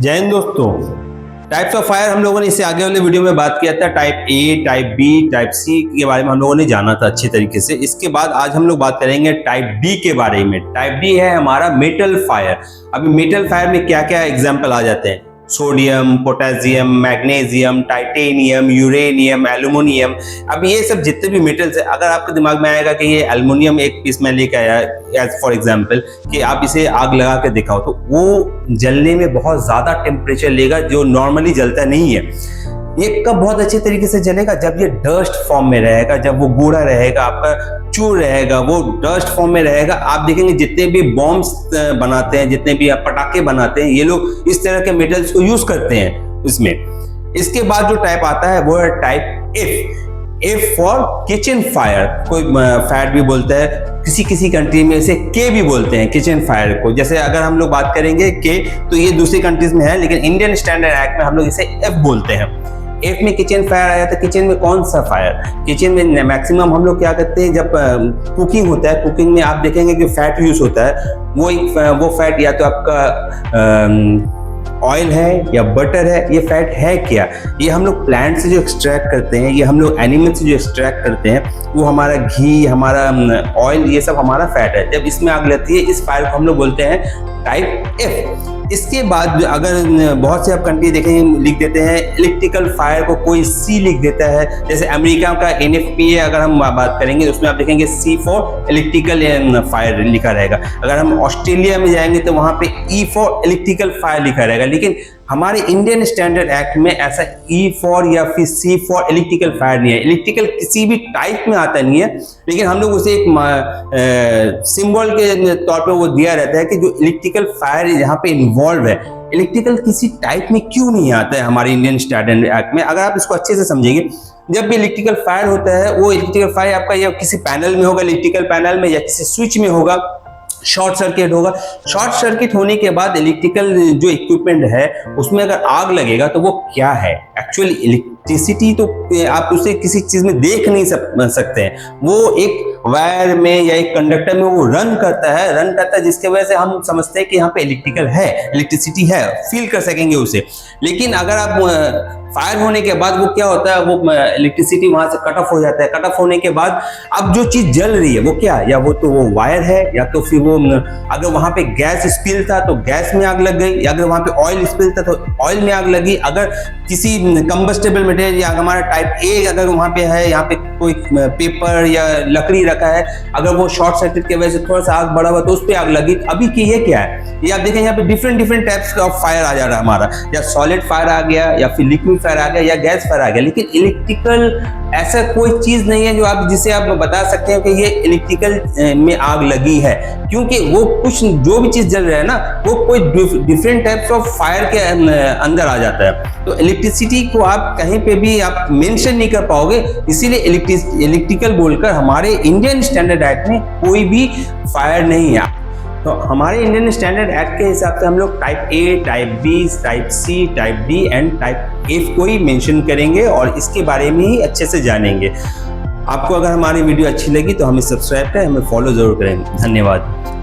जय हिंद दोस्तों। Types of fire हम लोगों ने इससे आगे वाले वीडियो में बात किया था। Type A, type B, type C के बारे में हम लोगों ने जाना था अच्छे तरीके से। इसके बाद आज हम लोग बात करेंगे टाइप डी के बारे में। टाइप डी है हमारा मेटल फायर। अभी मेटल फायर में क्या क्या एग्जाम्पल आ जाते हैं? Sodium, potassium, magnesium, titanium, uranium, aluminium. अब ये सब जितने भी मेटल्स है, अगर आपके दिमाग में आएगा कि ये एल्यूमिनियम एक पीस में लेके आया एज फॉर एग्जांपल कि आप इसे आग लगा के दिखाओ, तो वो जलने में बहुत ज्यादा टेम्परेचर लेगा जो नॉर्मली जलता नहीं है। ये कब बहुत अच्छे तरीके से जलेगा? जब ये डस्ट फॉर्म में रहेगा, जब वो गूढ़ा रहेगा, आपका चूर रहेगा, वो डस्ट फॉर्म में रहेगा। आप देखेंगे जितने भी बॉम्ब्स बनाते हैं, जितने भी आप पटाखे बनाते हैं, ये लोग इस तरह के मेटल्स को यूज करते हैं इसमें। इसके बाद जो टाइप आता है वो है type F. F for kitchen fire, कोई फायर भी बोलता है, किसी किसी कंट्री में इसे के भी बोलते हैं, किचन फायर को। जैसे अगर हम लोग बात करेंगे के, तो ये दूसरी कंट्रीज में है, लेकिन इंडियन स्टैंडर्ड एक्ट में हम लोग इसे एफ बोलते हैं। एफ में किचन फायर आया, तो किचन में कौन सा फायर? किचन में मैक्सिमम हम लोग क्या करते हैं, जब कुकिंग होता है, कुकिंग में आप देखेंगे कि फैट यूज होता है। वो फैट या तो आपका ऑयल है या बटर है। ये फैट है क्या? ये हम लोग प्लांट से जो एक्सट्रैक्ट करते हैं, ये हम लोग एनिमल से जो एक्सट्रैक्ट करते हैं, वो हमारा घी, हमारा ऑयल, ये सब हमारा फैट है। जब इसमें आग लगती है, इस फायर को हम लोग बोलते हैं टाइप एफ। इसके बाद अगर बहुत से आप कंट्री देखेंगे लिख देते हैं इलेक्ट्रिकल फायर को, कोई सी लिख देता है। जैसे अमेरिका का NFPA अगर हम बात करेंगे तो उसमें आप देखेंगे C फॉर इलेक्ट्रिकल फायर लिखा रहेगा। अगर हम ऑस्ट्रेलिया में जाएंगे तो वहां पे E फॉर इलेक्ट्रिकल फायर लिखा रहेगा। लेकिन हमारे इंडियन स्टैंडर्ड एक्ट में ऐसा E फॉर या फिर C फॉर इलेक्ट्रिकल फायर नहीं है। इलेक्ट्रिकल किसी भी टाइप में आता नहीं है, लेकिन हम लोग उसे एक सिंबल के तौर पे वो दिया रहता है कि जो इलेक्ट्रिकल फायर यहाँ पे इन्वॉल्व है। इलेक्ट्रिकल किसी टाइप में क्यों नहीं आता है हमारे इंडियन स्टैंडर्ड एक्ट में? अगर आप इसको अच्छे से समझेंगे, जब भी इलेक्ट्रिकल फायर होता है, वो इलेक्ट्रिकल फायर आपका या किसी पैनल में होगा, इलेक्ट्रिकल पैनल में, या किसी स्विच में होगा, शॉर्ट सर्किट होगा। शॉर्ट सर्किट होने के बाद इलेक्ट्रिकल जो इक्विपमेंट है उसमें अगर आग लगेगा तो वो क्या है? एक्चुअली इलेक्ट्रिसिटी तो आप उसे किसी चीज में देख नहीं सकते हैं। वो एक वायर में या एक कंडक्टर में वो रन करता है, जिसके वजह से हम समझते हैं कि यहाँ पे इलेक्ट्रिकल है, इलेक्ट्रिसिटी है, फील कर सकेंगे उसे। लेकिन अगर आप फायर होने के बाद वो क्या होता है, वो इलेक्ट्रिसिटी वहां से कट ऑफ हो जाता है। कट ऑफ होने के बाद अब जो चीज जल रही है वो क्या है? या वो तो वो वायर है, या तो फिर वो अगर वहां पे गैस स्पिल था तो गैस में आग लग गई, या अगर वहां पे ऑयल स्पिल था तो ऑयल में आग लगी। अगर किसी कंबस्टेबल मटेरियल या हमारा टाइप ए अगर वहां पे है, यहाँ पे कोई पेपर या लकड़ी रखा है, अगर वो शॉर्ट सर्किट की वजह से थोड़ा सा आग बढ़ा हुआ तो उस पर आग लगी। अभी की ये क्या है? ये आप देखें यहाँ पे डिफरेंट टाइप्स ऑफ फायर आ जा रहा है हमारा, या सॉलिड फायर आ गया, या फिर लिक्विड फायर आ गया, या गैस फायर आ गया। लेकिन इलेक्ट्रिकल ऐसा कोई चीज नहीं है जो आप जिसे आप बता सकते हो कि ये इलेक्ट्रिकल में आग लगी है, क्योंकि वो कुछ जो भी चीज जल रहा है ना, वो कोई डिफरेंट टाइप्स ऑफ फायर के अंदर आ जाता है। तो इलेक्ट्रिसिटी को आप कहीं पे भी आप मेंशन नहीं कर पाओगे, इसीलिए इलेक्ट्रिकल बोलकर हमारे इंडियन स्टैंडर्ड एक्ट में कोई भी फायर नहीं है। तो हमारे इंडियन स्टैंडर्ड एक्ट के हिसाब से हम लोग type A, type B, type C, type D and type F को ही मेंशन करेंगे और इसके बारे में ही अच्छे से जानेंगे। आपको अगर हमारी वीडियो अच्छी लगी तो हमें सब्सक्राइब करें, हमें फॉलो जरूर करें। धन्यवाद।